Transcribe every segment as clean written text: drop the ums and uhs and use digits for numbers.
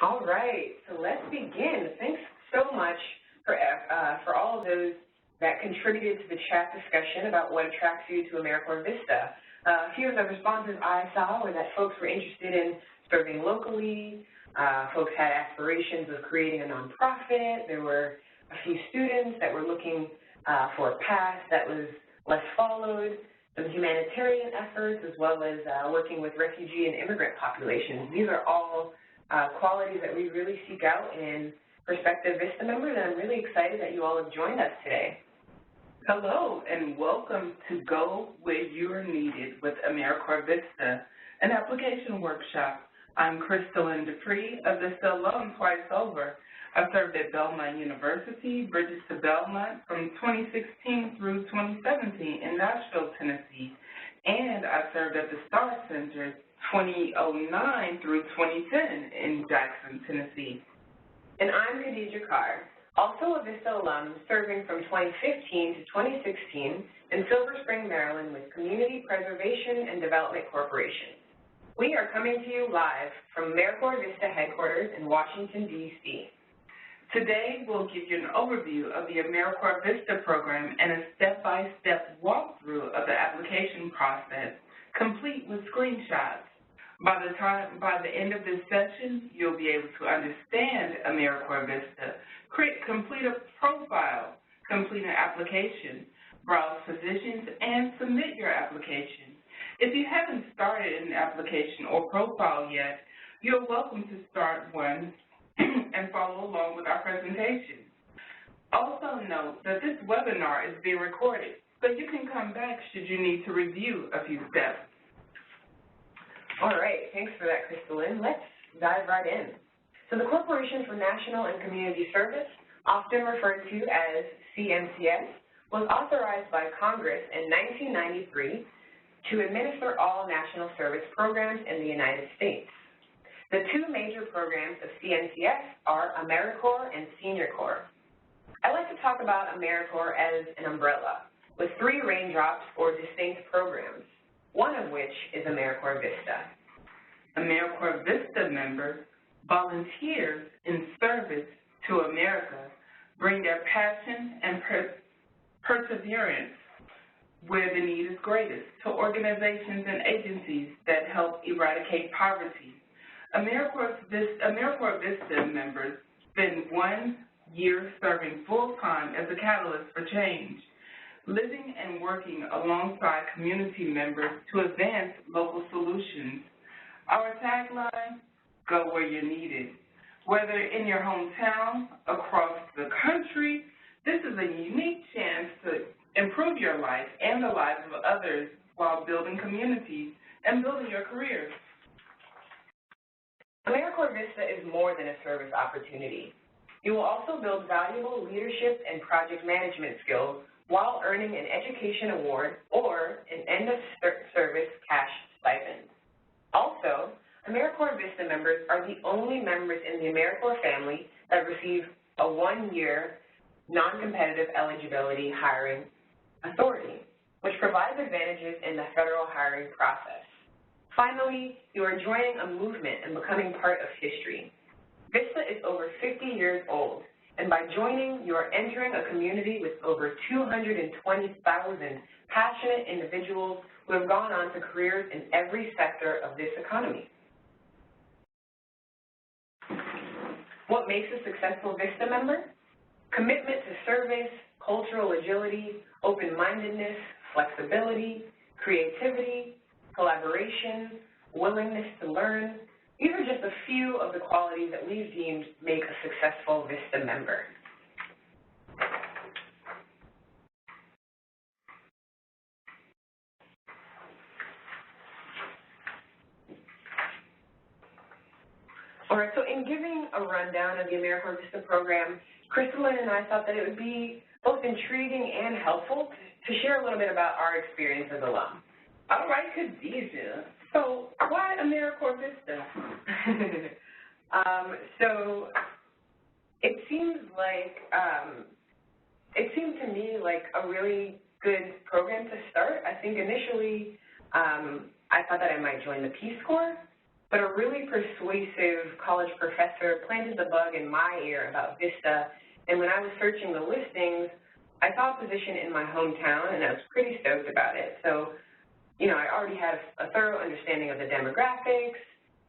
All right, so let's begin. Thanks so much for all of those that contributed to the chat discussion about what attracts you to AmeriCorps VISTA. A few of the responses I saw were that folks were interested in serving locally, folks had aspirations of creating a nonprofit, there were a few students that were looking for a path that was less followed, some humanitarian efforts, as well as working with refugee and immigrant populations. These are all qualities that we really seek out in prospective VISTA members, and I'm really excited that you all have joined us today. Hello, and welcome to Go Where You're Needed with AmeriCorps VISTA, an application workshop. I'm Crystalline Dupree, a VISTA alum twice over. I've served at Belmont University, Bridges to Belmont from 2016 through 2017 in Nashville, Tennessee, and I've served at the STAR Center 2009 through 2010 in Jackson, Tennessee. And I'm Khadija Carr, also a VISTA alum serving from 2015 to 2016 in Silver Spring, Maryland with Community Preservation and Development Corporation. We are coming to you live from AmeriCorps VISTA headquarters in Washington, D.C. Today, we'll give you an overview of the AmeriCorps VISTA program and a step-by-step walkthrough of the application process, complete with screenshots. By the end of this session, you'll be able to understand AmeriCorps VISTA, complete a profile, complete an application, browse positions, and submit your application. If you haven't started an application or profile yet, you're welcome to start one and follow along with our presentation. Also note that this webinar is being recorded, so you can come back should you need to review a few steps. All right, thanks for that, Crystalline. Let's dive right in. So the Corporation for National and Community Service, often referred to as CNCS, was authorized by Congress in 1993 to administer all national service programs in the United States. The two major programs of CNCS are AmeriCorps and Senior Corps. I like to talk about AmeriCorps as an umbrella, with three raindrops or distinct programs, one of which is AmeriCorps VISTA. AmeriCorps VISTA members, volunteers in service to America, bring their passion and perseverance where the need is greatest to organizations and agencies that help eradicate poverty. AmeriCorps VISTA members spend 1 year serving full-time as a catalyst for change, living and working alongside community members to advance local solutions. Our tagline, go where you're needed. Whether in your hometown, across the country, this is a unique chance to improve your life and the lives of others while building communities and building your career. AmeriCorps VISTA is more than a service opportunity. You will also build valuable leadership and project management skills while earning an education award or an end-of-service cash stipend. Also, AmeriCorps VISTA members are the only members in the AmeriCorps family that receive a 1-year non-competitive eligibility hiring authority, which provides advantages in the federal hiring process. Finally, you are joining a movement and becoming part of history. VISTA is over 50 years old, and by joining, you are entering a community with over 220,000 passionate individuals who have gone on to careers in every sector of this economy. What makes a successful VISTA member? Commitment to service, cultural agility, open-mindedness, flexibility, creativity, collaboration, willingness to learn. These are just a few of the qualities that we've deemed make a successful VISTA member. All right, so in giving a rundown of the AmeriCorps VISTA program, Crystalline and I thought that it would be both intriguing and helpful to share a little bit about our experience as alum. All right, Khadija. So why AmeriCorps VISTA? So it seemed to me like a really good program to start. I think initially I thought that I might join the Peace Corps, but a really persuasive college professor planted the bug in my ear about VISTA, and when I was searching the listings, I saw a position in my hometown, and I was pretty stoked about it. So, I already had a thorough understanding of the demographics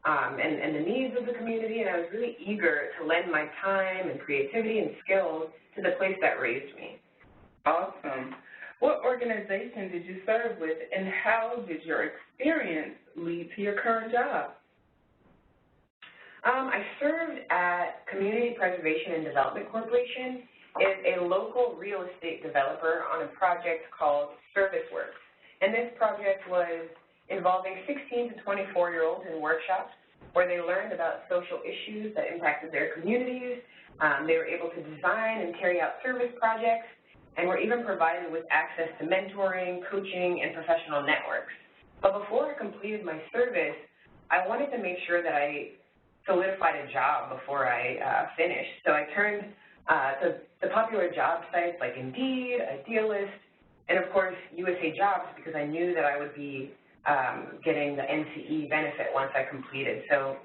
and the needs of the community, and I was really eager to lend my time and creativity and skills to the place that raised me. Awesome. What organization did you serve with, and how did your experience lead to your current job? I served at Community Preservation and Development Corporation. It's a local real estate developer on a project called Service Works. And this project was involving 16 to 24-year-olds in workshops where they learned about social issues that impacted their communities. They were able to design and carry out service projects, and were even provided with access to mentoring, coaching, and professional networks. But before I completed my service, I wanted to make sure that I solidified a job before I finished. So I turned to the popular job sites like Indeed, Idealist, and of course USA Jobs, because I knew that I would be getting the NCE benefit once I completed. So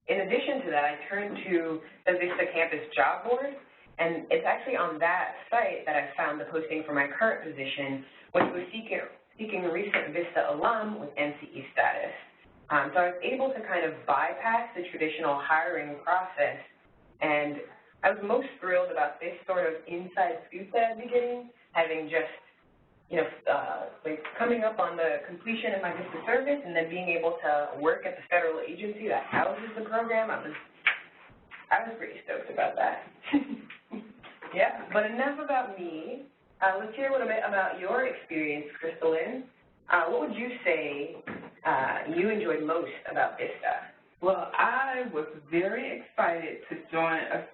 in addition to that, I turned to the VISTA Campus Job Board, and it's actually on that site that I found the posting for my current position, which was seeking a recent VISTA alum with NCE status. So I was able to kind of bypass the traditional hiring process, and I was most thrilled about this sort of inside scoop that I'd be getting, having just, like coming up on the completion of my VISTA service and then being able to work at the federal agency that houses the program. I was pretty stoked about that. Yeah, but enough about me. Let's hear a little bit about your experience, Crystalline. What would you say you enjoyed most about VISTA? Well, I was very excited to join a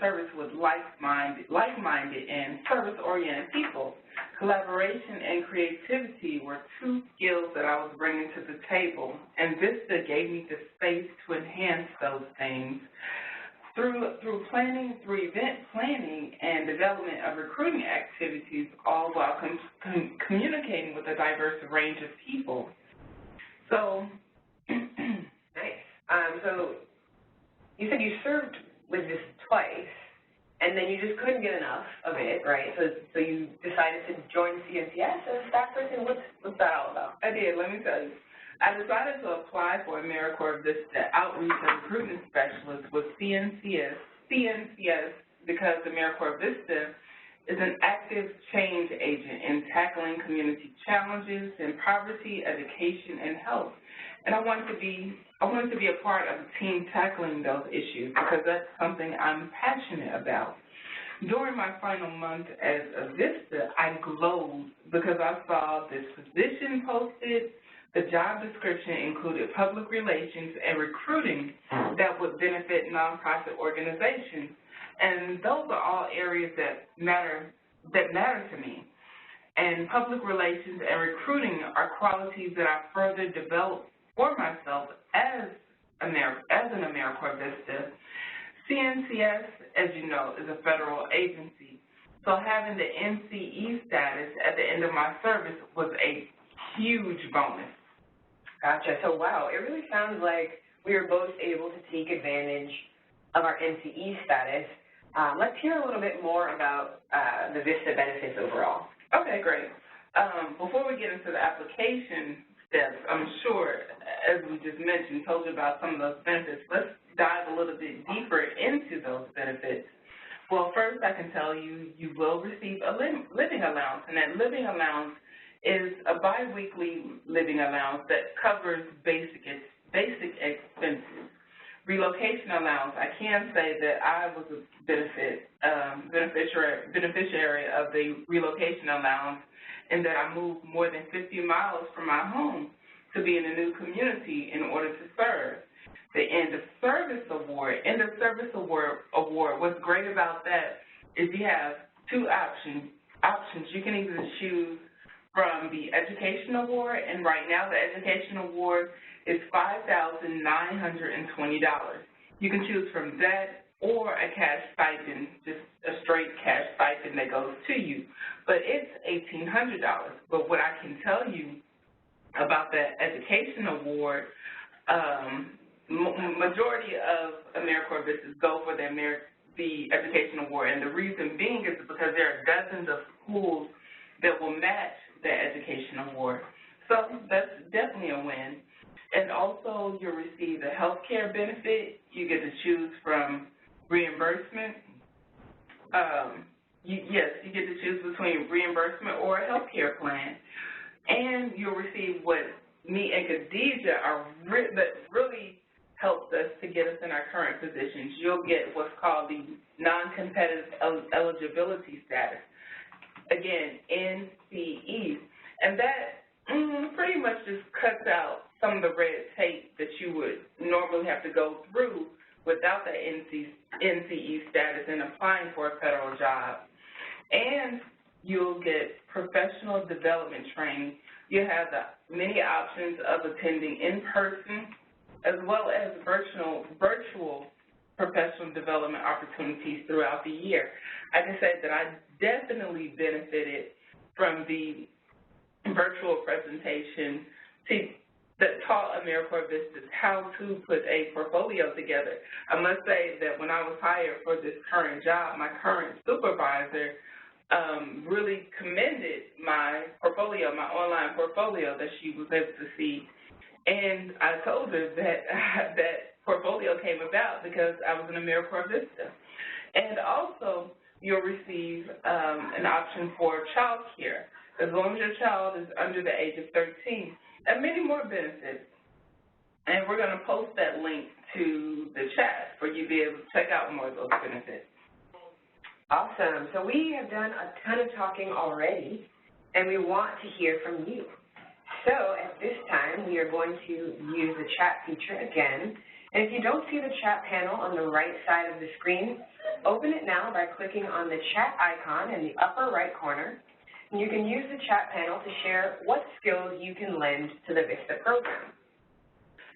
service with like-minded and service-oriented people. Collaboration and creativity were two skills that I was bringing to the table, and VISTA gave me the space to enhance those things. Through event planning and development of recruiting activities, all while communicating with a diverse range of people. So, nice. So you said you served with this twice, and then you just couldn't get enough of it, right? So you decided to join CNCS as a staff person. What's that all about? I did. Let me tell you. I decided to apply for AmeriCorps VISTA Outreach and Recruitment Specialist with CNCS because AmeriCorps VISTA is an active change agent in tackling community challenges in poverty, education, and health. And I wanted to be a part of the team tackling those issues because that's something I'm passionate about. During my final month as a VISTA, I glowed because I saw this position posted. The job description included public relations and recruiting that would benefit nonprofit organizations, and those are all areas that matter to me. And public relations and recruiting are qualities that I further developed for myself as an AmeriCorps VISTA. CNCS, as you know, is a federal agency, so having the NCE status at the end of my service was a huge bonus. Gotcha. So, wow, it really sounds like we were both able to take advantage of our NCE status. Let's hear a little bit more about the VISTA benefits overall. Okay, great. Before we get into the application steps, I'm sure, as we just mentioned, told you about some of those benefits. Let's dive a little bit deeper into those benefits. Well, first I can tell you, you will receive a living allowance, and that living allowance is a biweekly living allowance that covers basic expenses. Relocation allowance, I can say that I was a beneficiary of the relocation allowance in that I moved more than 50 miles from my home to be in a new community in order to serve. The End of Service Award. What's great about that is you have two options. You can either choose from the Education Award, and right now the Education Award is $5,920. You can choose from that or a cash stipend, just a straight cash stipend that goes to you. But it's $1,800. But what I can tell you about the Education Award, majority of AmeriCorps visitors go for the Education Award, and the reason being is because there are dozens of schools that will match the Education Award. So that's definitely a win. And also, you'll receive a health care benefit. You get to choose from reimbursement. Yes, you get to choose between reimbursement or a health care plan. And you'll receive what me and Khadijah that really helped us to get us in our current positions. You'll get what's called the non-competitive eligibility status. Again, NCE. And that pretty much just cuts out some of the red tape that you would normally have to go through without the NCE status in applying for a federal job. And you'll get professional development training. You have the many options of attending in person as well as virtual professional development opportunities throughout the year. I can say that I definitely benefited from the virtual presentation that taught AmeriCorps visitors how to put a portfolio together. I must say that when I was hired for this current job, my current supervisor really commended my portfolio, my online portfolio that she was able to see. And I told her that that portfolio came about because I was an AmeriCorps VISTA. And also, you'll receive an option for child care, as long as your child is under the age of 13, and many more benefits. And we're going to post that link to the chat for you to be able to check out more of those benefits. Awesome. So we have done a ton of talking already, and we want to hear from you. So at this time, we are going to use the chat feature again. And if you don't see the chat panel on the right side of the screen, open it now by clicking on the chat icon in the upper right corner. And you can use the chat panel to share what skills you can lend to the VISTA program.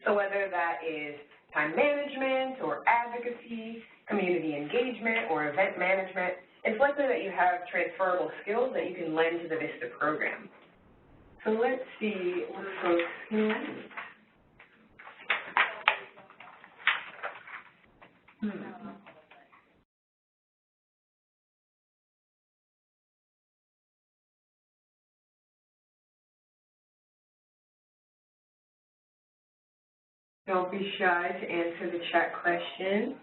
So whether that is time management or advocacy, community engagement, or event management, it's likely that you have transferable skills that you can lend to the VISTA program. So let's see what folks can lend. Don't be shy to answer the chat question.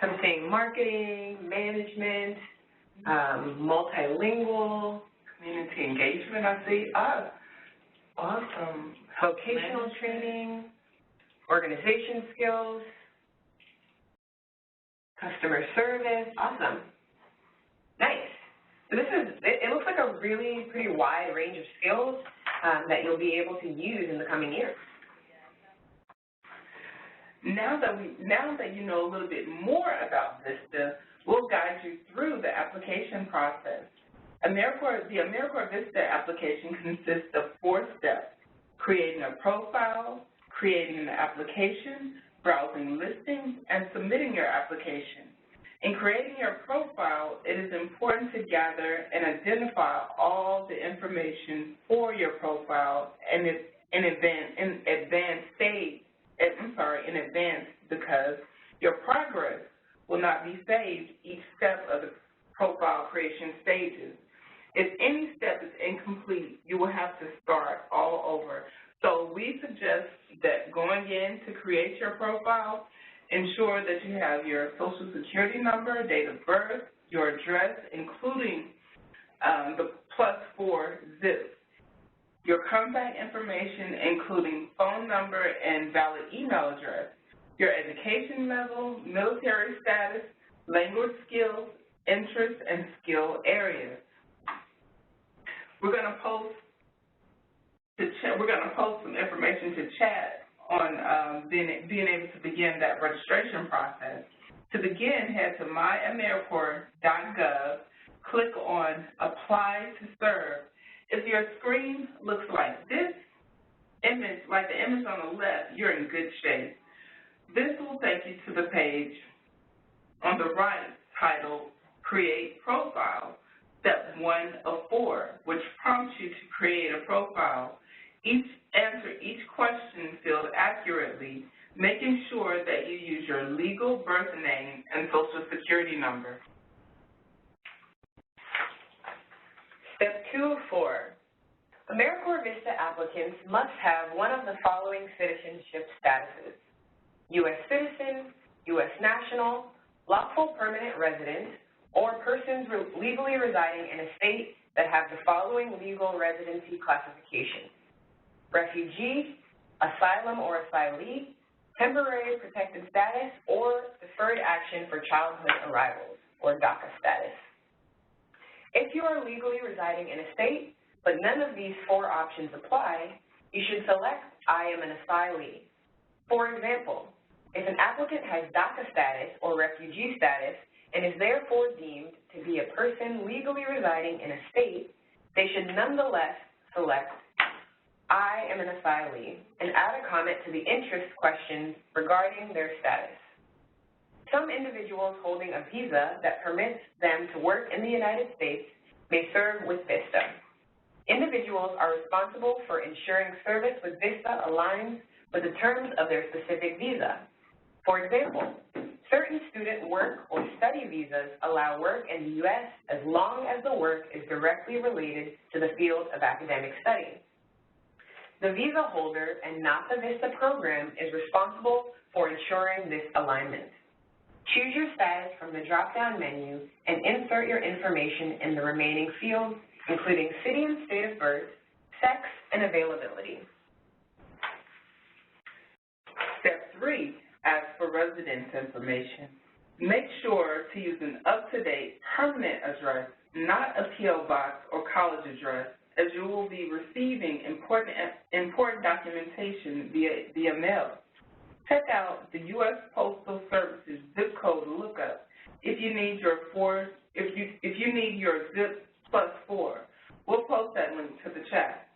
I'm saying marketing, management, multilingual, community engagement, I see. Awesome. Vocational training, organization skills, customer service. Awesome. Nice. So it looks like a really pretty wide range of skills that you'll be able to use in the coming years. Now that you know a little bit more about VISTA, we'll guide you through the application process. The AmeriCorps VISTA application consists of 4 steps: creating a profile, creating an application, browsing listings, and submitting your application. In creating your profile, it is important to gather and identify all the information for your profile in advance because your progress will not be saved each step of the profile creation stages. If any step is incomplete, you will have to start all over. So we suggest that going in to create your profile, ensure that you have your social security number, date of birth, your address, including the +4 zip, your contact information, including phone number and valid email address, your education level, military status, language skills, interests, and skill areas. We're going to post some information to chat on being able to begin that registration process. To begin, head to myamericorps.gov, click on Apply to Serve. If your screen looks like this image, like the image on the left, you're in good shape. This will take you to the page on the right titled Create Profile, Step 1 of 4, which prompts you to create a profile. Answer each question field accurately, making sure that you use your legal birth name and Social Security number. Step 2 of 4. AmeriCorps VISTA applicants must have one of the following citizenship statuses: U.S. citizen, U.S. national, lawful permanent resident, or persons legally residing in a state that have the following legal residency classifications: refugee, asylum or asylee, temporary protected status, or deferred action for childhood arrivals, or DACA status. If you are legally residing in a state, but none of these 4 options apply, you should select I am an asylee. For example, if an applicant has DACA status or refugee status and is therefore deemed to be a person legally residing in a state, they should nonetheless select I am an asylee and add a comment to the interest questions regarding their status. Some individuals holding a visa that permits them to work in the United States may serve with VISTA. Individuals are responsible for ensuring service with VISTA aligns with the terms of their specific visa. For example, certain student work or study visas allow work in the U.S. as long as the work is directly related to the field of academic study. The visa holder and not the VISTA program is responsible for ensuring this alignment. Choose your status from the drop-down menu and insert your information in the remaining fields, including city and state of birth, sex, and availability. Step 3, ask for residence information. Make sure to use an up-to-date permanent address, not a P.O. box or college address, as you will be receiving important documentation via mail. Check out the U.S. Postal Service's zip code lookup if you need your zip +4. We'll post that link to the chat.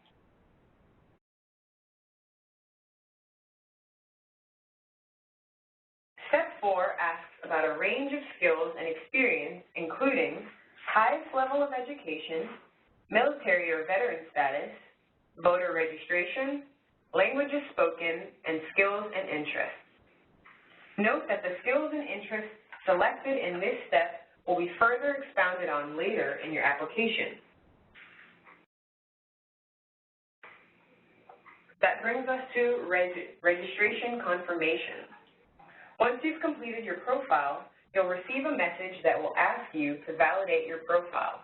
Step 4 asks about a range of skills and experience, including highest level of education, military or veteran status, voter registration, languages spoken, and skills and interests. Note that the skills and interests selected in this step will be further expounded on later in your application. That brings us to registration confirmation. Once you've completed your profile, you'll receive a message that will ask you to validate your profile.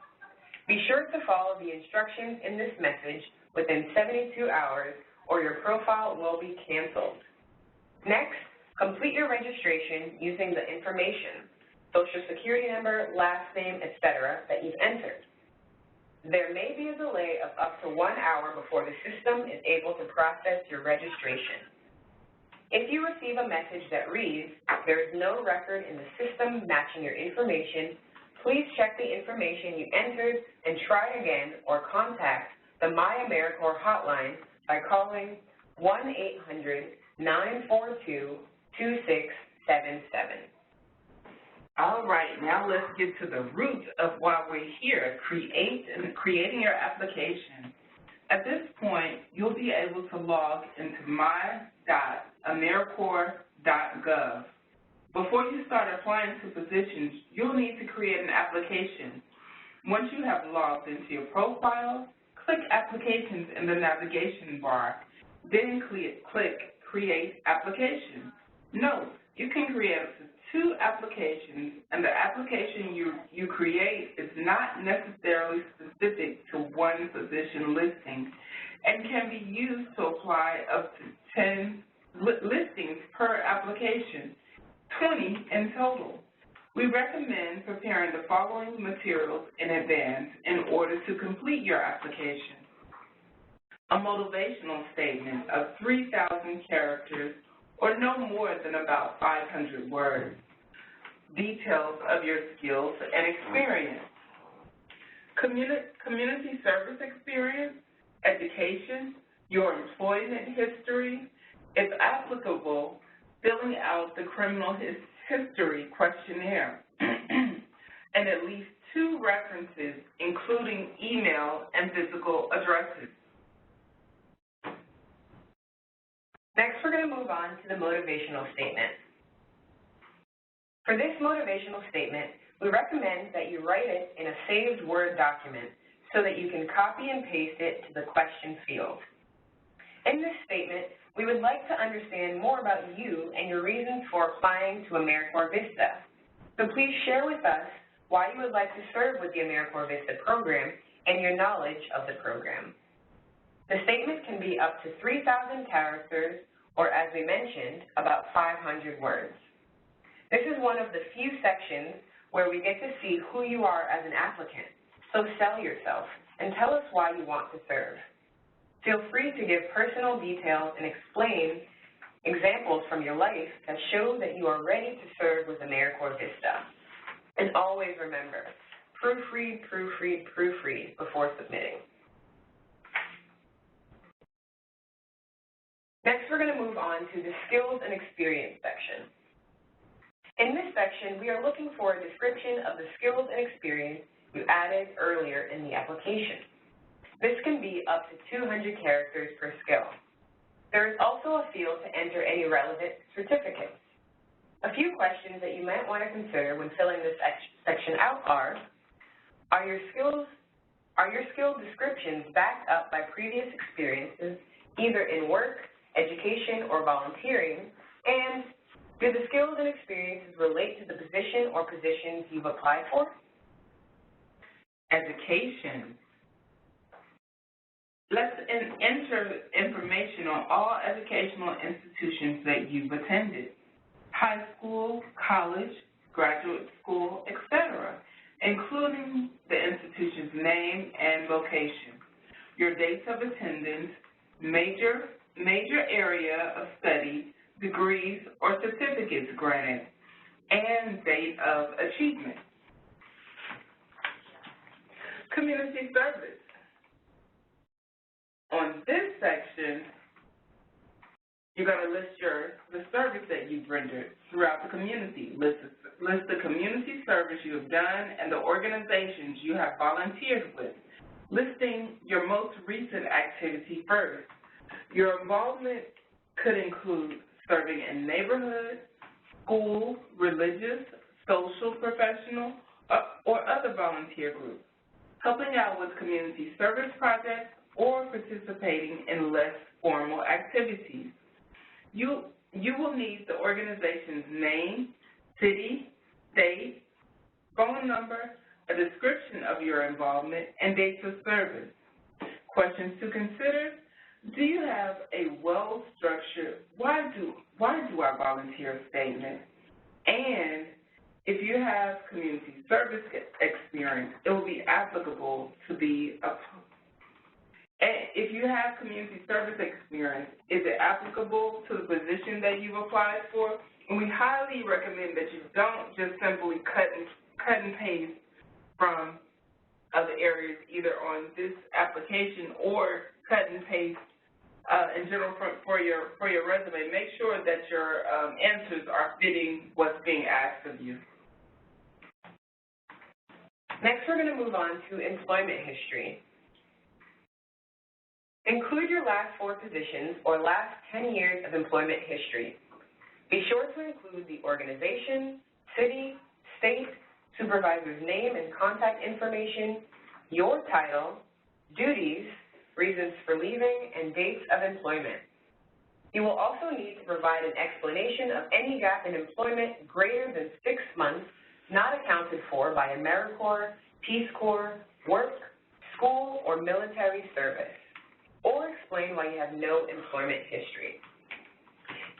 Be sure to follow the instructions in this message within 72 hours or your profile will be canceled. Next, complete your registration using the information, Social Security number, last name, etc., that you've entered. There may be a delay of up to 1 hour before the system is able to process your registration. If you receive a message that reads, "There is no record in the system matching your information," please check the information you entered and try again or contact the My AmeriCorps hotline by calling 1-800-942-2677. All right, now let's get to the root of why we're here, creating your application. At this point, you'll be able to log into my.americorps.gov. Before you start applying to positions, you'll need to create an application. Once you have logged into your profile, click Applications in the navigation bar, then click Create Application. Note, you can create up to 2 applications, and the application you create is not necessarily specific to one position listing and can be used to apply up to 10 listings per application, 20 in total. We recommend preparing the following materials in advance in order to complete your application: a motivational statement of 3,000 characters or no more than about 500 words, details of your skills and experience, community service experience, education, your employment history, if applicable, filling out the criminal history questionnaire. and at least 2 references, including email and physical addresses. Next, we're going to move on to the motivational statement. For this motivational statement, we recommend that you write it in a saved Word document so that you can copy and paste it to the question field. In this statement, we would like to understand more about you and your reasons for applying to AmeriCorps VISTA. So please share with us why you would like to serve with the AmeriCorps VISTA program and your knowledge of the program. The statement can be up to 3,000 characters, or as we mentioned, about 500 words. This is one of the few sections where we get to see who you are as an applicant. So sell yourself and tell us why you want to serve. Feel free to give personal details and explain examples from your life that show that you are ready to serve with AmeriCorps VISTA. And always remember, proofread, proofread, proofread before submitting. Next, we're going to move on to the skills and experience section. In this section, we are looking for a description of the skills and experience you added earlier in the application. This can be up to 200 characters per skill. There is also a field to enter any relevant certificates. A few questions that you might want to consider when filling this section out are your skill descriptions backed up by previous experiences, either in work, education, or volunteering, and do the skills and experiences relate to the position or positions you've applied for? Education. Let's enter information on all educational institutions that you've attended, high school, college, graduate school, etc., including the institution's name and location, your dates of attendance, major area of study, degrees or certificates granted, and date of achievement. Community service. On this section, you're going to list the service that you've rendered throughout the community. List the community service you have done and the organizations you have volunteered with, listing your most recent activity first. Your involvement could include serving in neighborhood, school, religious, social, professional, or other volunteer groups, helping out with community service projects, or participating in less formal activities. You will need the organization's name, city, state, phone number, a description of your involvement, and dates of service. Questions to consider: do you have a well-structured why do I volunteer statement? And if you have community service experience, it will be applicable to be if you have community service experience, is it applicable to the position that you've applied for? And we highly recommend that you don't just simply cut and paste from other areas, either on this application or cut and paste in general for your resume. Make sure that your answers are fitting what's being asked of you. Next, we're going to move on to employment history. Include your last 4 positions or last 10 years of employment history. Be sure to include the organization, city, state, supervisor's name and contact information, your title, duties, reasons for leaving, and dates of employment. You will also need to provide an explanation of any gap in employment greater than 6 months not accounted for by AmeriCorps, Peace Corps, work, school, or military service, or explain why you have no employment history.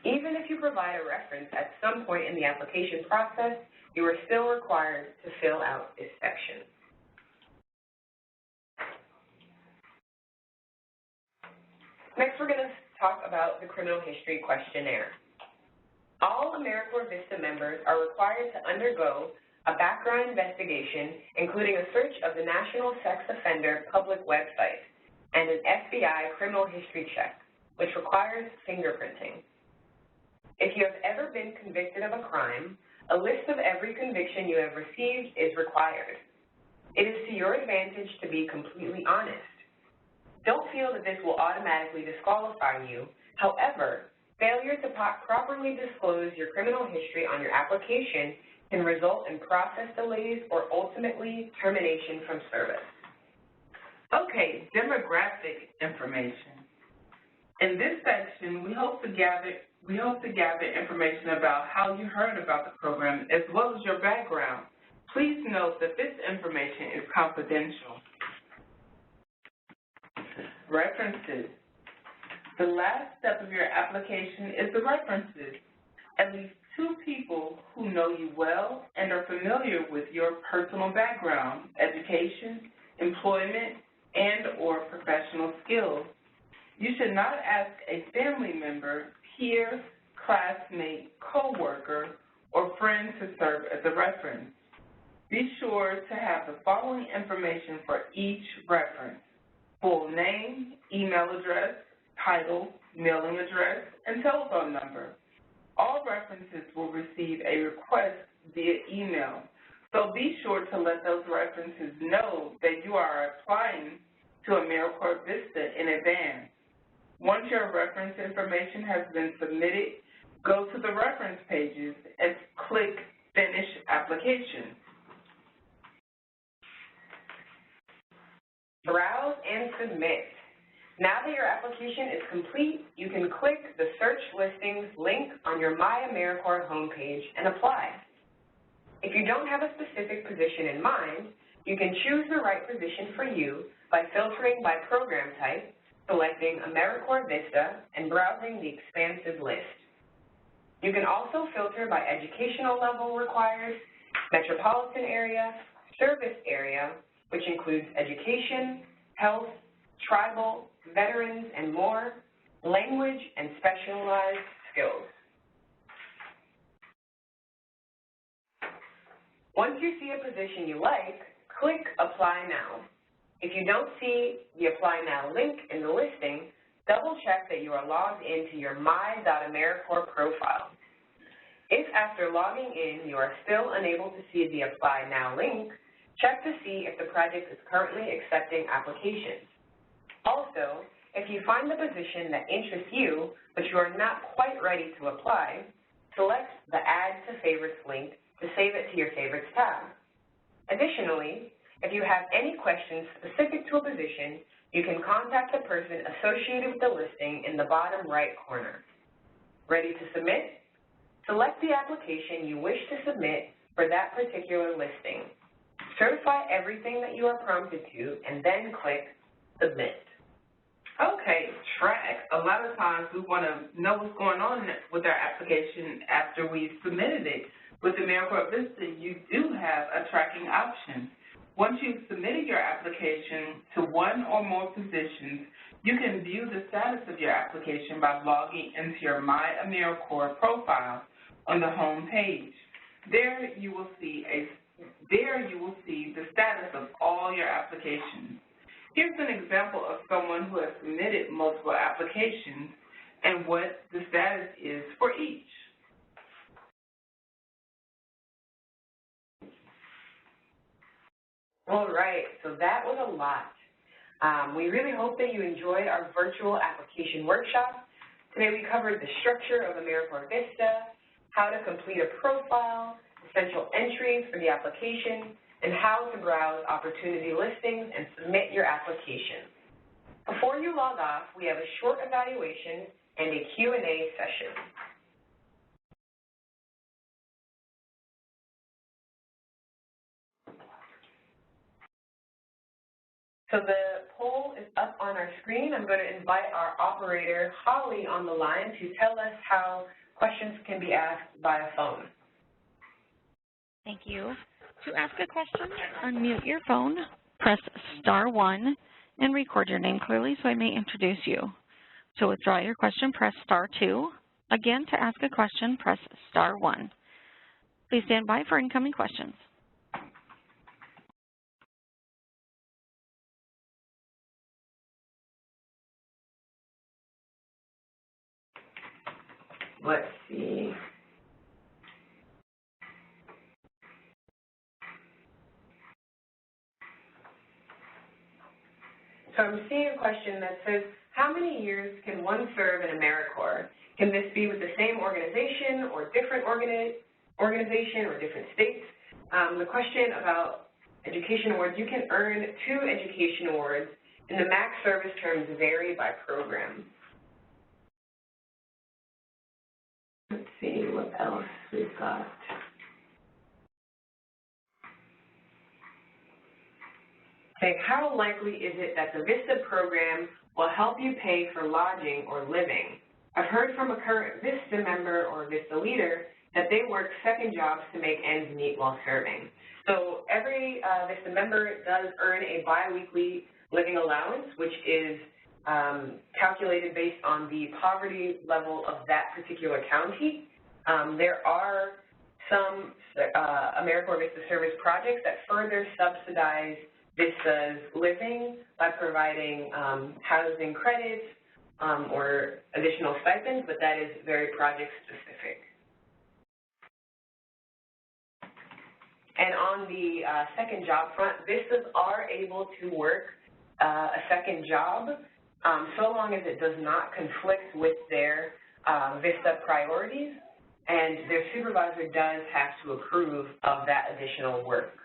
Even if you provide a reference at some point in the application process, you are still required to fill out this section. Next, we're going to talk about the criminal history questionnaire. All AmeriCorps VISTA members are required to undergo a background investigation, including a search of the National Sex Offender public website, and an FBI criminal history check, which requires fingerprinting. If you have ever been convicted of a crime, A list of every conviction you have received is required. It is to your advantage to be completely honest. Don't feel that this will automatically disqualify you. However, failure to properly disclose your criminal history on your application can result in process delays or ultimately termination from service. Okay, demographic information. In this section, we hope to gather information about how you heard about the program as well as your background. Please note that this information is confidential. References. The last step of your application is the references. At least 2 people who know you well and are familiar with your personal background, education, employment, and/or professional skills. You should not ask a family member, peer, classmate, coworker, or friend to serve as a reference. Be sure to have the following information for each reference: full name, email address, title, mailing address, and telephone number. All references will receive a request via email, so be sure to let those references know that you are applying to AmeriCorps VISTA in advance. Once your reference information has been submitted, go to the reference pages and click Finish Application. Browse and submit. Now that your application is complete, you can click the Search Listings link on your My AmeriCorps homepage and apply. If you don't have a specific position in mind, you can choose the right position for you by filtering by program type, selecting AmeriCorps VISTA, and browsing the expansive list. You can also filter by educational level required, metropolitan area, service area, which includes education, health, tribal, veterans, and more, language, and specialized skills. Once you see a position you like, click Apply Now. If you don't see the Apply Now link in the listing, double-check that you are logged into your My.AmeriCorps profile. If after logging in you are still unable to see the Apply Now link, check to see if the project is currently accepting applications. Also, if you find the position that interests you, but you are not quite ready to apply, select the Add to Favorites link to save it to your Favorites tab. Additionally, if you have any questions specific to a position, you can contact the person associated with the listing in the bottom right corner. Ready to submit? Select the application you wish to submit for that particular listing. Certify everything that you are prompted to, and then click Submit. Okay, track. A lot of times we want to know what's going on with our application after we've submitted it. With AmeriCorps VISTA, you do have a tracking option. Once you've submitted your application to one or more positions, you can view the status of your application by logging into your My AmeriCorps profile on the home page. There you will see the status of all your applications. Here's an example of someone who has submitted multiple applications and what the status is for each. All right, so that was a lot. We really hope that you enjoyed our virtual application workshop. Today we covered the structure of AmeriCorps VISTA, how to complete a profile, essential entries for the application, and how to browse opportunity listings and submit your application. Before you log off, we have a short evaluation and a Q&A session. So the poll is up on our screen. I'm going to invite our operator, Holly, on the line to tell us how questions can be asked via phone. Thank you. To ask a question, unmute your phone, press *1, and record your name clearly so I may introduce you. To withdraw your question, press *2. Again, to ask a question, press *1. Please stand by for incoming questions. Let's see. So I'm seeing a question that says, how many years can one serve in AmeriCorps? Can this be with the same organization or different organization or different states? The question about education awards, you can earn 2 education awards, and the max service terms vary by program. Let's see what else we've got. Okay, how likely is it that the VISTA program will help you pay for lodging or living? I've heard from a current VISTA member or VISTA leader that they work second jobs to make ends meet while serving. So every VISTA member does earn a biweekly living allowance, which is calculated based on the poverty level of that particular county. There are some AmeriCorps VISTA service projects that further subsidize VISTA's living by providing housing credits or additional stipends, but that is very project specific. And on the second job front, VISTAs are able to work a second job so long as it does not conflict with their VISTA priorities, and their supervisor does have to approve of that additional work.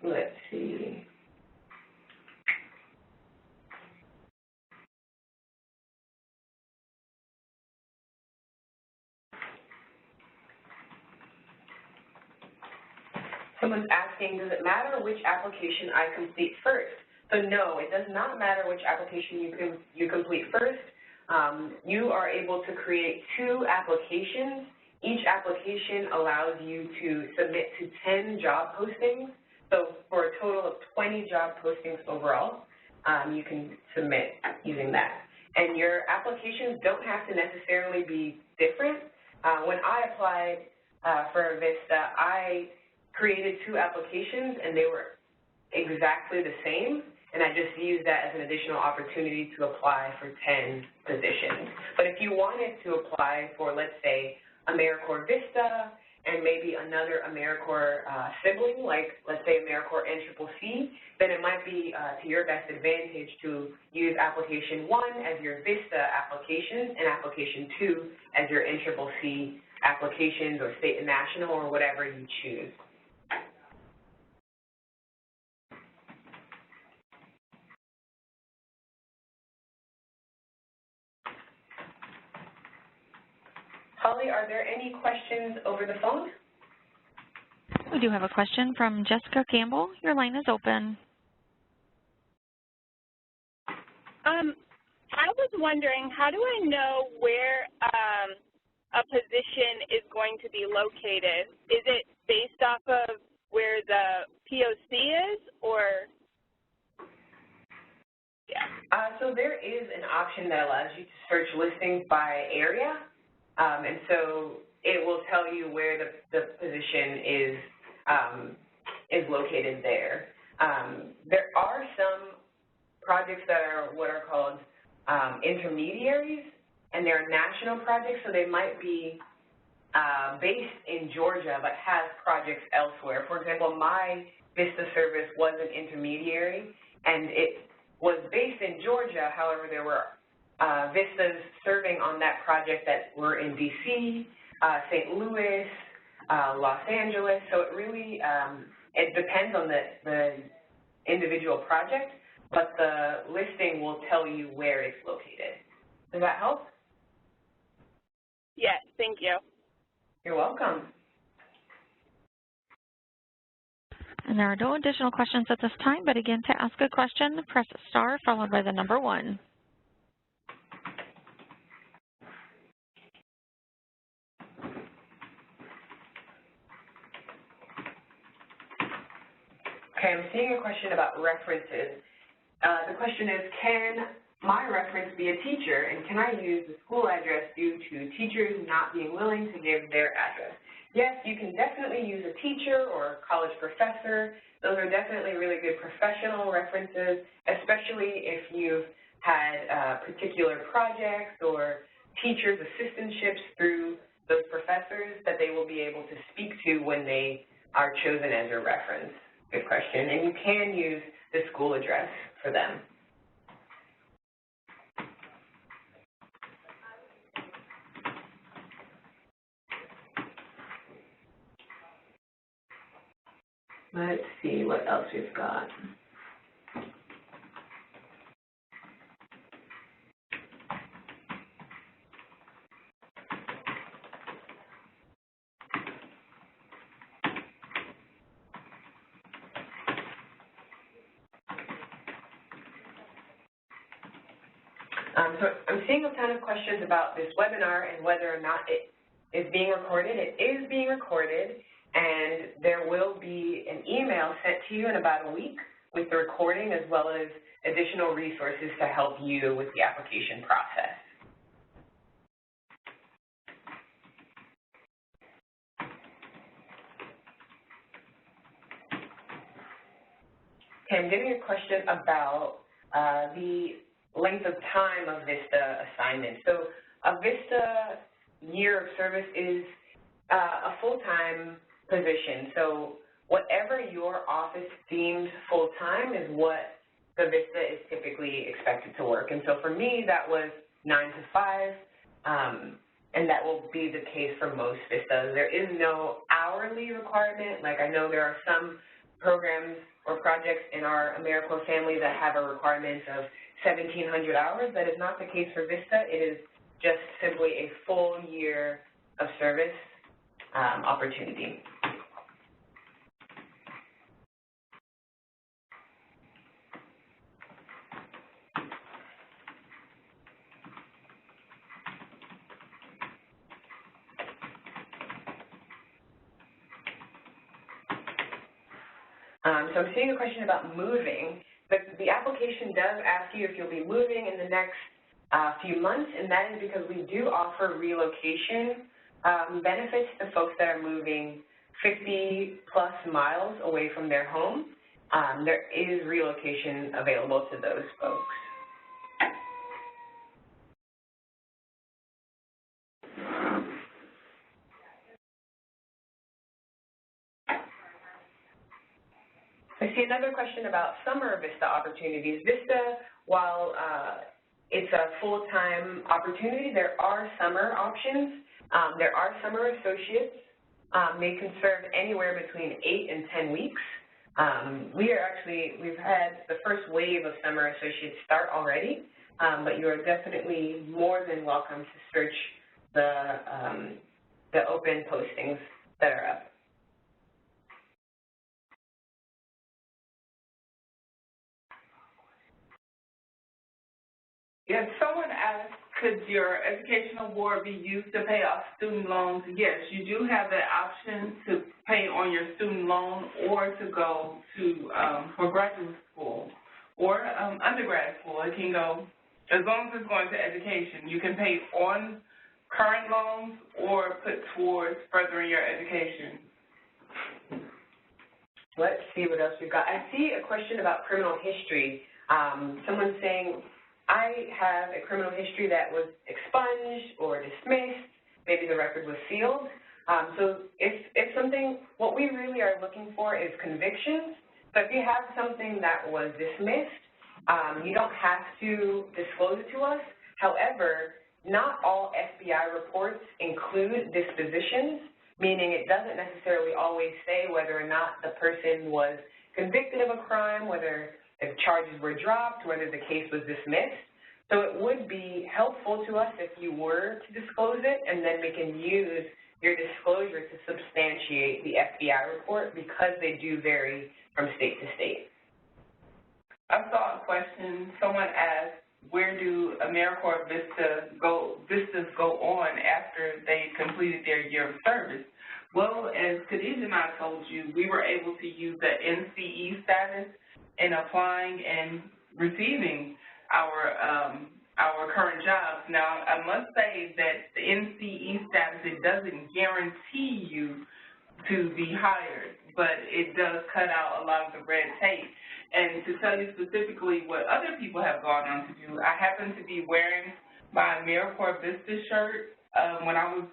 Let's see. Someone's asking, does it matter which application I complete first? So no, it does not matter which application you complete first. You are able to create 2 applications. Each application allows you to submit to 10 job postings. So for a total of 20 job postings overall, you can submit using that. And your applications don't have to necessarily be different. When I applied for VISTA, I created 2 applications, and they were exactly the same, and I just used that as an additional opportunity to apply for 10 positions. But if you wanted to apply for, let's say, AmeriCorps VISTA, and maybe another AmeriCorps sibling, like let's say AmeriCorps NCCC, then it might be to your best advantage to use application 1 as your VISTA application and application 2 as your NCCC applications or state and national or whatever you choose. Holly, are there any questions over the phone? We do have a question from Jessica Campbell. Your line is open. I was wondering, how do I know where a position is going to be located? Is it based off of where the POC is, or? Yeah. So there is an option that allows you to search listings by area, and so it will tell you where the position is located there. There are some projects that are what are called intermediaries, and they're national projects, so they might be based in Georgia but has projects elsewhere. For example, my VISTA service was an intermediary, and it was based in Georgia. However, there were VISTAs serving on that project that were in D.C., St. Louis, Los Angeles, so it really it depends on the individual project, but the listing will tell you where it's located. Does that help? Yes, thank you. You're welcome. And there are no additional questions at this time, but again, to ask a question, press star followed by the number 1. Okay, I'm seeing a question about references. The question is, can my reference be a teacher, and can I use the school address due to teachers not being willing to give their address? Yes, you can definitely use a teacher or a college professor. Those are definitely really good professional references, especially if you've had particular projects or teachers' assistantships through those professors that they will be able to speak to when they are chosen as a reference. Good question. And you can use the school address for them. Let's see what else we've got. So I'm seeing a ton of questions about this webinar and whether or not it is being recorded. It is being recorded, and there will be an email sent to you in about a week with the recording as well as additional resources to help you with the application process. Okay, I'm getting a question about the length of time of VISTA assignment. So a VISTA year of service is a full-time position. So whatever your office deems full-time is what the VISTA is typically expected to work. And so for me, that was 9 to 5, and that will be the case for most VISTAs. There is no hourly requirement. Like I know there are some programs or projects in our AmeriCorps family that have a requirement of 1,700 hours. That is not the case for VISTA. It is just simply a full year of service opportunity. So I'm seeing a question about moving. The application does ask you if you'll be moving in the next few months, and that is because we do offer relocation benefits to folks that are moving 50-plus miles away from their home. There is relocation available to those folks. I see another question about summer VISTA opportunities. VISTA, while it's a full-time opportunity, there are summer options. There are summer associates. They can serve anywhere between 8 and 10 weeks. We've had the first wave of summer associates start already, but you are definitely more than welcome to search the open postings that are up. Yes, someone asked, could your education award be used to pay off student loans? Yes, you do have that option to pay on your student loan or to go to for graduate school or undergrad school. It can go, as long as it's going to education, you can pay on current loans or put towards furthering your education. Let's see what else we've got. I see a question about criminal history. Someone's saying, I have a criminal history that was expunged or dismissed. Maybe the record was sealed. So if something, what we really are looking for is convictions. So if you have something that was dismissed, you don't have to disclose it to us. However, not all FBI reports include dispositions, meaning it doesn't necessarily always say whether or not the person was convicted of a crime, whether the charges were dropped, whether the case was dismissed. So it would be helpful to us if you were to disclose it, and then we can use your disclosure to substantiate the FBI report because they do vary from state to state. I saw a question. Someone asked, where do AmeriCorps VISTAs go on after they completed their year of service? Well, as Khadijah and I told you, we were able to use the NCE status in applying and receiving our our current jobs. Now, I must say that the NCE status, it doesn't guarantee you to be hired, but it does cut out a lot of the red tape. And to tell you specifically what other people have gone on to do, I happen to be wearing my AmeriCorps VISTA shirt when I was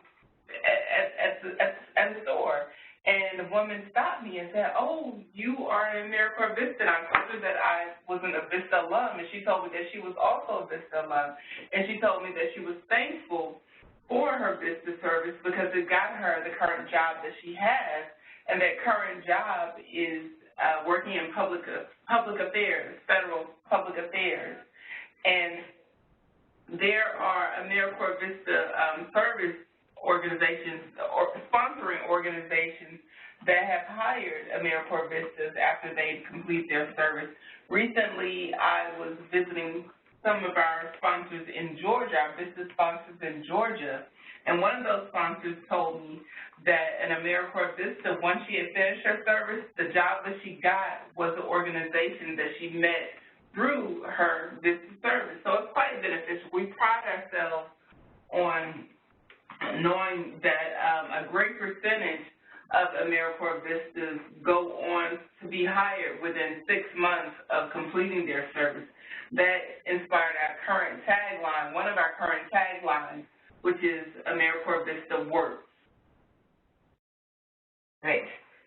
at the store. And the woman stopped me and said, "Oh, you are an AmeriCorps VISTA." And I told her that I wasn't a VISTA alum, and she told me that she was also a VISTA alum. And she told me that she was thankful for her VISTA service because it got her the current job that she has, and that current job is working in public affairs, federal public affairs. And there are AmeriCorps VISTA service organizations or sponsoring organizations that have hired AmeriCorps VISTAs after they complete their service. Recently, I was visiting some of our sponsors in Georgia, our VISTA sponsors in Georgia, and one of those sponsors told me that an AmeriCorps VISTA, once she had finished her service, the job that she got was the organization that she met through her VISTA service. So it's quite beneficial. We pride ourselves on knowing that a great percentage of AmeriCorps VISTAs go on to be hired within 6 months of completing their service. That inspired our current tagline, one of our current taglines, which is AmeriCorps VISTA Works. Right.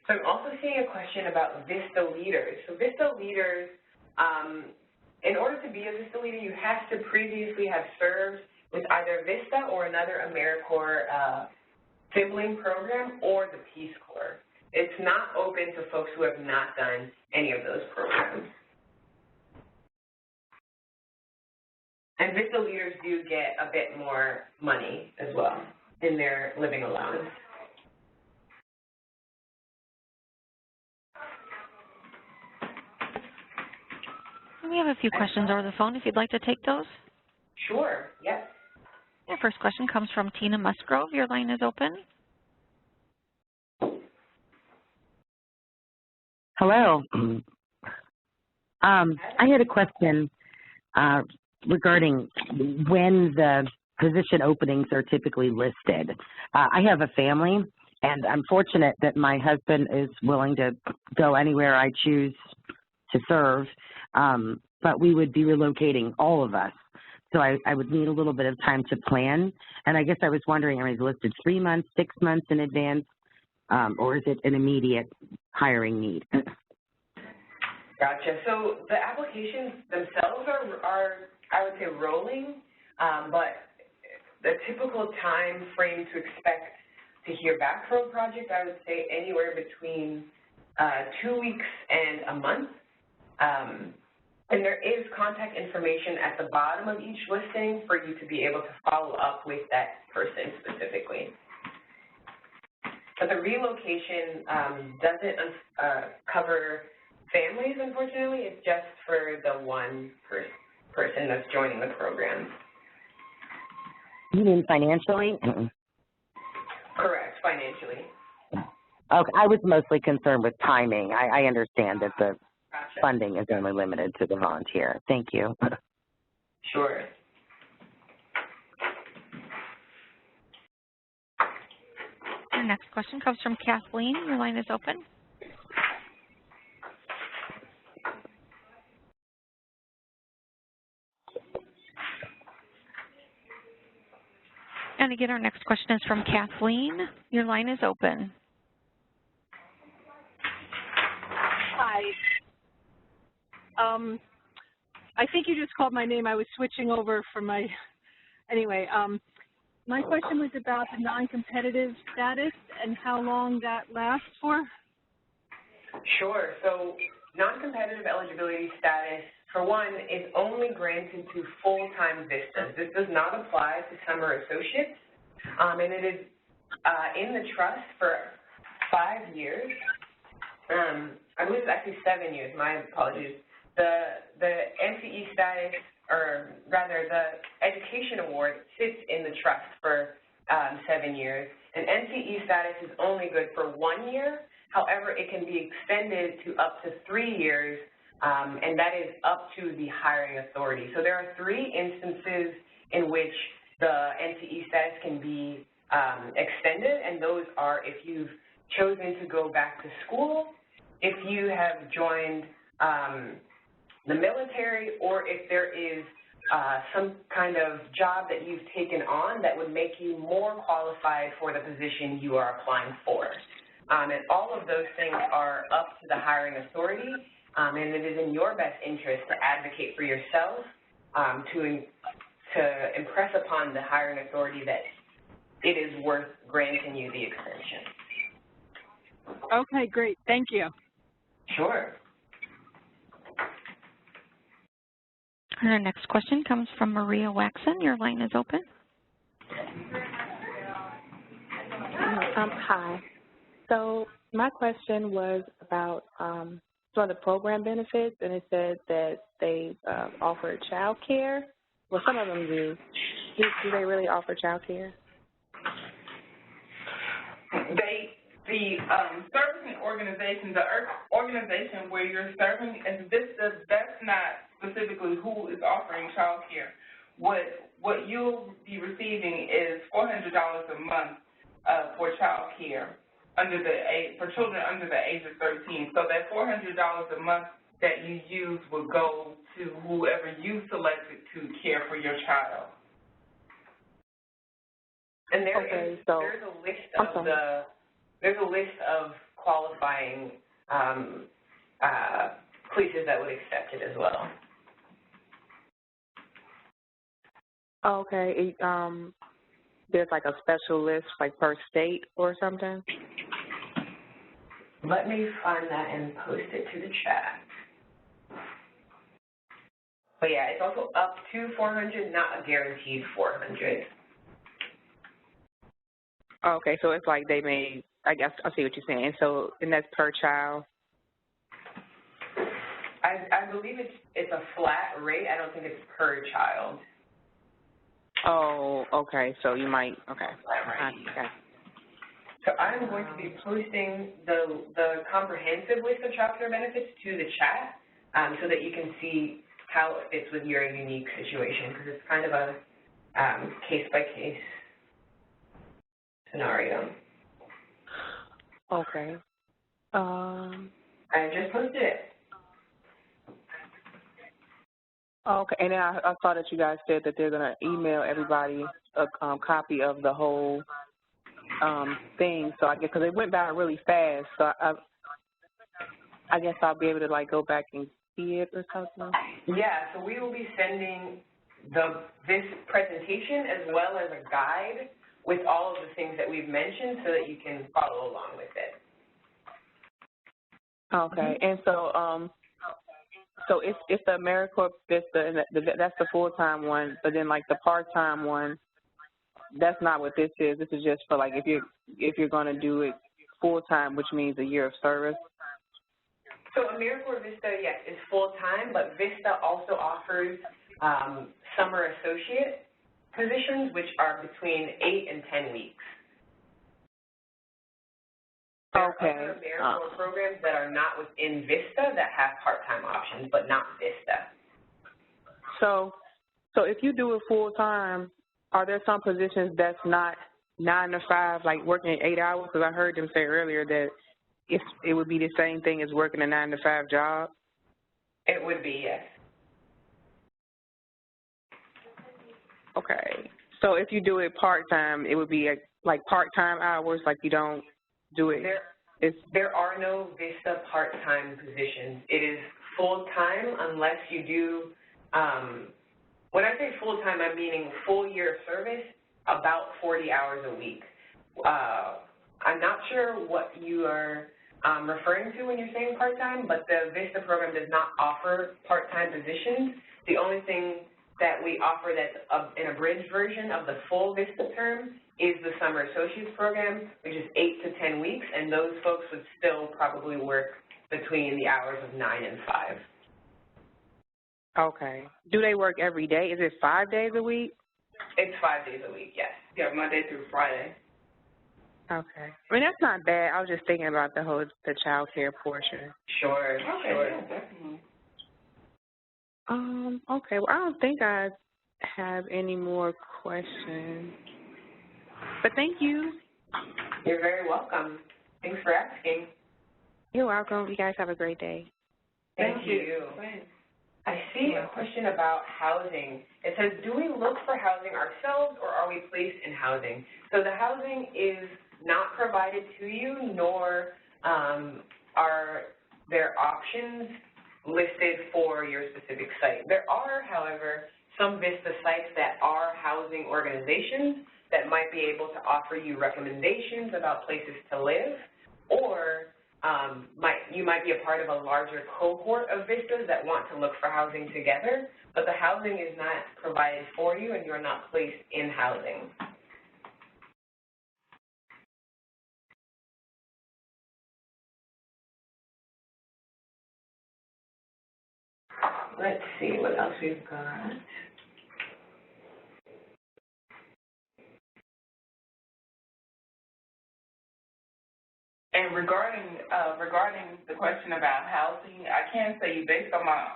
So I'm also seeing a question about VISTA leaders. So VISTA leaders, in order to be a VISTA leader, you have to previously have served with either VISTA or another AmeriCorps sibling program or the Peace Corps. It's not open to folks who have not done any of those programs. And VISTA leaders do get a bit more money as well in their living allowance. We have a few questions over the phone if you'd like to take those. Sure, yes. Your first question comes from Tina Musgrove. Your line is open. Hello. I had a question regarding when the position openings are typically listed. I have a family, and I'm fortunate that my husband is willing to go anywhere I choose to serve, but we would be relocating, all of us. So I would need a little bit of time to plan. And I guess I was wondering, is it listed 3 months, 6 months in advance, or is it an immediate hiring need? Gotcha. So the applications themselves are I would say, rolling, but the typical time frame to expect to hear back from a project, I would say anywhere between 2 weeks and a month. And there is contact information at the bottom of each listing for you to be able to follow up with that person specifically. But the relocation doesn't cover families, unfortunately. It's just for the one person that's joining the program. You mean financially? Correct, financially. Okay, I was mostly concerned with timing. I understand that the Gotcha. Funding is only limited to the volunteer. Thank you. Sure. Our next question comes from Kathleen. Your line is open. And again, our next question is from Kathleen. Your line is open. Hi. I think you just called my name. I was switching over from my, anyway, my question was about the non-competitive status and how long that lasts for. Sure. So non-competitive eligibility status, for one, is only granted to full-time VISTAs. This does not apply to summer associates, and it is in the trust for 5 years. I believe it's actually 7 years. My apologies. The NCE status, or rather the education award, sits in the trust for 7 years. And NCE status is only good for 1 year. However, it can be extended to up to 3 years and that is up to the hiring authority. So there are 3 instances in which the NCE status can be extended, and those are if you've chosen to go back to school, if you have joined the military, or if there is some kind of job that you've taken on that would make you more qualified for the position you are applying for. And all of those things are up to the hiring authority, and it is in your best interest to advocate for yourself, to impress upon the hiring authority that it is worth granting you the extension. Okay, great. Thank you. Sure. Our next question comes from Maria Waxon. Your line is open. Hi. So my question was about some of the program benefits, and it said that they offer child care. Well, some of them do. Do they really offer child care? The servicing organization, the organization where you're serving, and that's not specifically who is offering child care. What you'll be receiving is $400 a month for child care for children under the age of 13. So that $400 a month that you use will go to whoever you selected to care for your child. And there's a list of qualifying places that would accept it as well. Okay. There's like a special list, like per state or something? Let me find that and post it to the chat. But yeah, it's also up to 400, not a guaranteed 400. Okay, so it's like they may, I guess I see what you're saying. And that's per child? I believe it's a flat rate. I don't think it's per child. Oh, okay. So you might, okay. Okay. So I'm going to be posting the comprehensive list of child care benefits to the chat so that you can see how it fits with your unique situation, because it's kind of a case-by-case scenario. Okay. I just posted it. Okay, and then I saw that you guys said that they're going to email everybody a copy of the whole thing. So I guess because it went by really fast, so I guess I'll be able to like go back and see it or something. Yeah, so we will be sending this presentation as well as a guide with all of the things that we've mentioned so that you can follow along with it. Okay, and so it's the AmeriCorps VISTA, and that's the full-time one, but then like the part-time one, that's not what this is. This is just for like if you're going to do it full-time, which means a year of service. So AmeriCorps VISTA, yes, is full-time, but VISTA also offers summer associate positions, which are between 8 and 10 weeks. There are other AmeriCorps programs that are not within VISTA that have part-time options, but not VISTA. So if you do it full-time, are there some positions that's not 9 to 5, like working 8 hours? Because I heard them say earlier that it would be the same thing as working a 9 to 5 job. It would be, yes. Okay. So if you do it part-time, it would be like part-time hours, like you don't do it. There are no VISTA part-time positions. It is full-time unless you do, when I say full-time, I'm meaning full year of service, about 40 hours a week. I'm not sure what you are referring to when you're saying part-time, but the VISTA program does not offer part-time positions. The only thing that we offer that's an abridged version of the full VISTA term is the Summer Associates Program, which is 8 to 10 weeks, and those folks would still probably work between the hours of 9 and 5. Okay. Do they work every day? Is it 5 days a week? It's 5 days a week, yes. Yeah, Monday through Friday. Okay. I mean, that's not bad. I was just thinking about the child care portion. Sure, Okay, sure. yeah, definitely. Okay, well, I don't think I have any more questions, but thank you. You're very welcome. Thanks for asking. You're welcome. You guys have a great day. Thank you. I see a question about housing. It says, do we look for housing ourselves or are we placed in housing? So the housing is not provided to you, nor are there options listed for your specific site. There are, however, some VISTA sites that are housing organizations that might be able to offer you recommendations about places to live, or you might be a part of a larger cohort of VISTAs that want to look for housing together, but the housing is not provided for you and you're not placed in housing. Let's see what else we've got. And regarding the question about housing, I can say based on my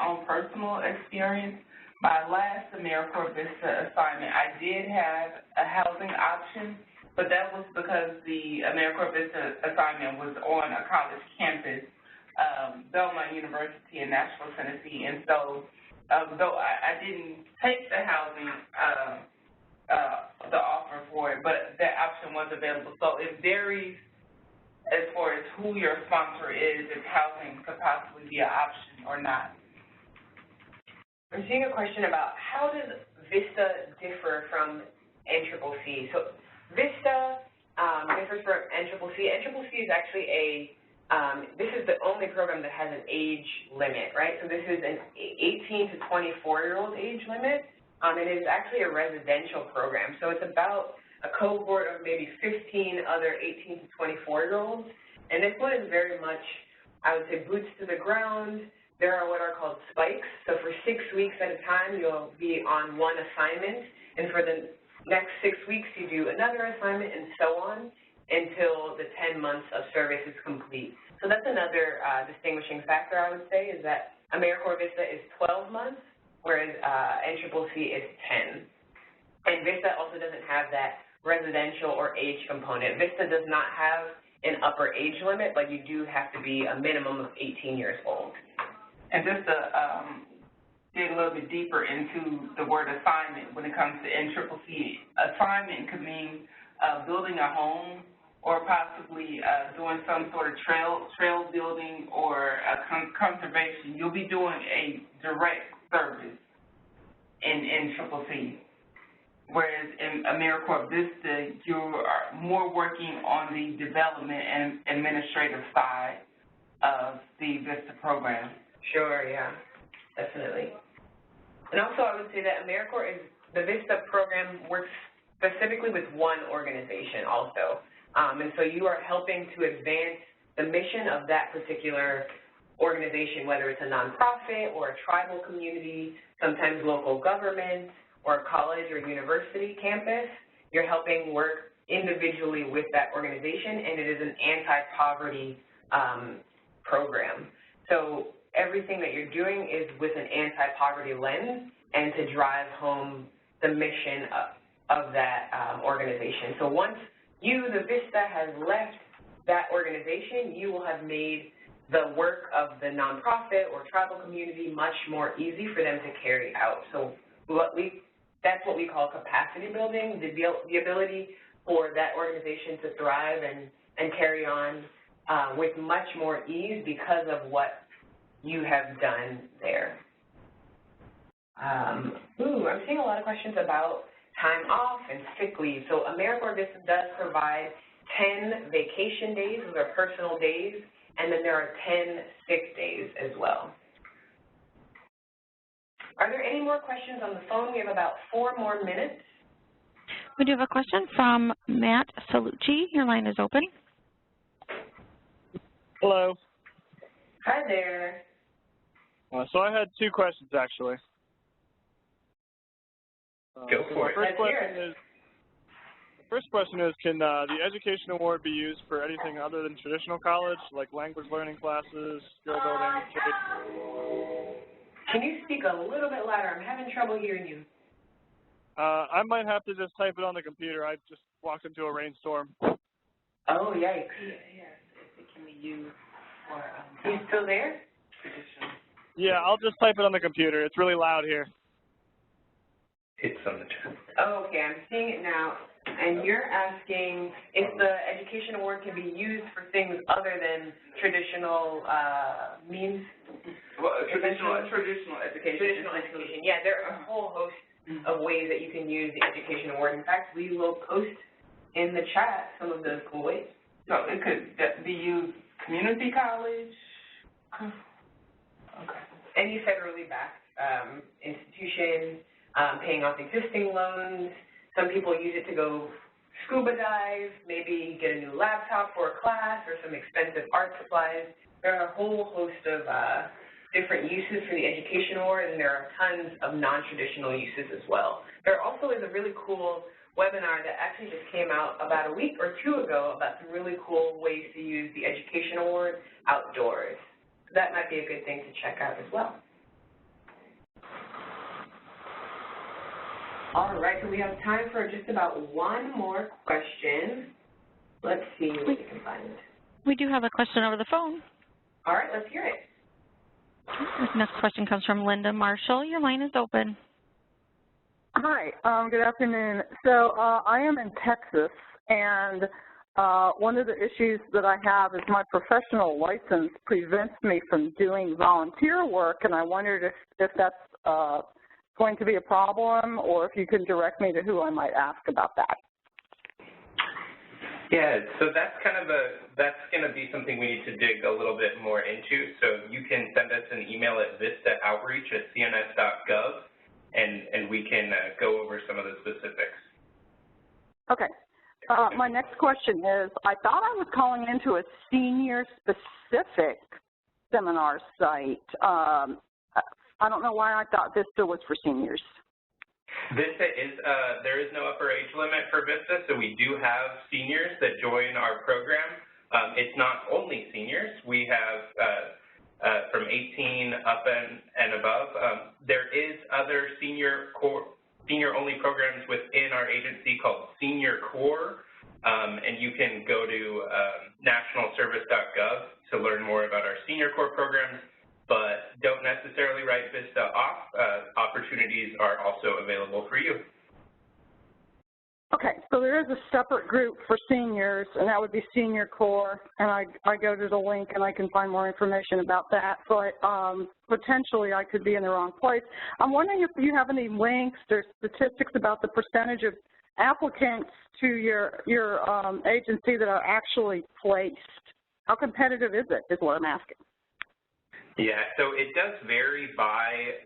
own personal experience, my last AmeriCorps VISTA assignment, I did have a housing option, but that was because the AmeriCorps VISTA assignment was on a college campus, Belmont University in Nashville, Tennessee, and so though I didn't take the housing the offer for it, but that option was available. So it varies as far as who your sponsor is, if housing could possibly be an option or not. I'm seeing a question about how does VISTA differ from NCCC? So VISTA differs from NCCC. NCCC is actually this is the only program that has an age limit, right? So this is an 18 to 24-year-old age limit. It is actually a residential program. So it's about a cohort of maybe 15 other 18 to 24-year-olds. And this one is very much, I would say, boots to the ground. There are what are called spikes. So for 6 weeks at a time, you'll be on one assignment. And for the next 6 weeks, you do another assignment and so on until the 10 months of service is complete. So that's another distinguishing factor, I would say, is that AmeriCorps VISTA is 12 months, whereas NCCC is 10. And VISTA also doesn't have that residential or age component. VISTA does not have an upper age limit, but you do have to be a minimum of 18 years old. And just to dig a little bit deeper into the word assignment when it comes to NCCC, assignment could mean building a home or possibly doing some sort of trail building or conservation. You'll be doing a direct service in NCCC, whereas in AmeriCorps VISTA, you are more working on the development and administrative side of the VISTA program. Sure, yeah, definitely. And also I would say that AmeriCorps the VISTA program works specifically with one organization also. And so you are helping to advance the mission of that particular organization, whether it's a nonprofit or a tribal community, sometimes local government, or a college or university campus. You're helping work individually with that organization, and it is an anti-poverty program. So everything that you're doing is with an anti-poverty lens and to drive home the mission of that organization. So once you, the VISTA, has left that organization, you will have made the work of the nonprofit or tribal community much more easy for them to carry out. So that's what we call capacity building, the ability for that organization to thrive and carry on with much more ease because of what you have done there. I'm seeing a lot of questions about time off and sick leave. So AmeriCorps VISTA does provide 10 vacation days, those are personal days, and then there are 10 sick days as well. Are there any more questions on the phone? We have about 4 more minutes. We do have a question from Matt Salucci. Your line is open. Hello. Hi there. So I had 2 questions, actually. Go for it. The first question is, can the Education Award be used for anything other than traditional college, like language learning classes, skill building, trade? Can you speak a little bit louder? I'm having trouble hearing you. I might have to just type it on the computer. I just walked into a rainstorm. Oh, yikes. Yes, it can be used for. You still there? Yeah, I'll just type it on the computer. It's really loud here. It's on the chat. Oh, okay, I'm seeing it now. And you're asking if the education award can be used for things other than traditional means? Well, traditional education. Traditional education, yeah, there are a whole host of ways that you can use the education award. In fact, we will post in the chat some of those cool ways. So it could be used community college? Okay. Any federally backed institution, paying off existing loans. Some people use it to go scuba dive, maybe get a new laptop for a class or some expensive art supplies. There are a whole host of different uses for the education award, and there are tons of non-traditional uses as well. There also is a really cool webinar that actually just came out about a week or two ago about some really cool ways to use the education award outdoors. So that might be a good thing to check out as well. All right, so we have time for just about one more question. Let's see what we can find. We do have a question over the phone. All right, let's hear it. This next question comes from Linda Marshall. Your line is open. Hi, good afternoon. So I am in Texas, and one of the issues that I have is my professional license prevents me from doing volunteer work, and I wondered if that's going to be a problem, or if you can direct me to who I might ask about that. Yeah, so that's that's going to be something we need to dig a little bit more into. So you can send us an email at vistaoutreach@cns.gov, and we can go over some of the specifics. Okay. My next question is, I thought I was calling into a senior-specific seminar site. I don't know why I thought VISTA was for seniors. VISTA is, there is no upper age limit for VISTA, so we do have seniors that join our program. It's not only seniors. We have from 18 up and above. There is other senior-only programs within our agency called Senior Corps, and you can go to nationalservice.gov to learn more about our Senior Corps programs. But don't necessarily write VISTA off. Opportunities are also available for you. Okay, so there is a separate group for seniors, and that would be Senior Corps, and I go to the link and I can find more information about that, but potentially I could be in the wrong place. I'm wondering if you have any links or statistics about the percentage of applicants to your agency that are actually placed. How competitive is it, is what I'm asking. Yeah, so it does vary by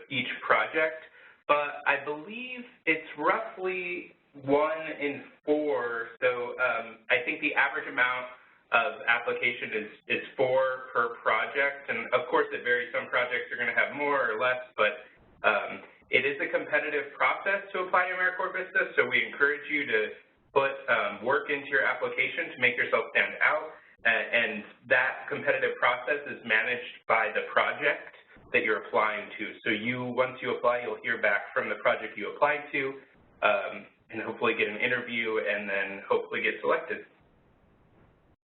each project, but I believe it's roughly 1 in 4. So I think the average amount of application is 4 per project, and of course it varies. Some projects are going to have more or less, but it is a competitive process to apply to AmeriCorps VISTA, so we encourage you to put work into your application to make yourself stand out. And that competitive process is managed by the project that you're applying to. So once you apply, you'll hear back from the project you applied to, and hopefully get an interview, and then hopefully get selected.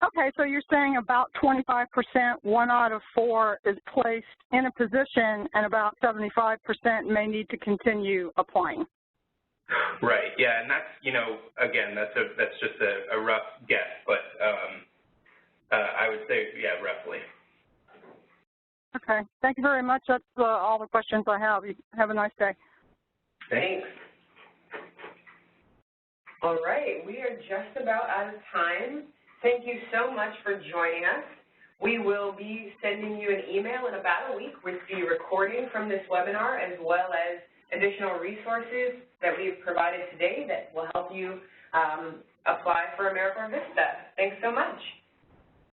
Okay, so you're saying about 25%, 1 out of 4 is placed in a position, and about 75% may need to continue applying. Right. Yeah, and that's, again, that's just a rough guess, but I would say, yeah, roughly. Okay. Thank you very much. That's all the questions I have. You have a nice day. Thanks. All right. We are just about out of time. Thank you so much for joining us. We will be sending you an email in about a week with the recording from this webinar, as well as additional resources that we've provided today that will help you apply for AmeriCorps VISTA. Thanks so much.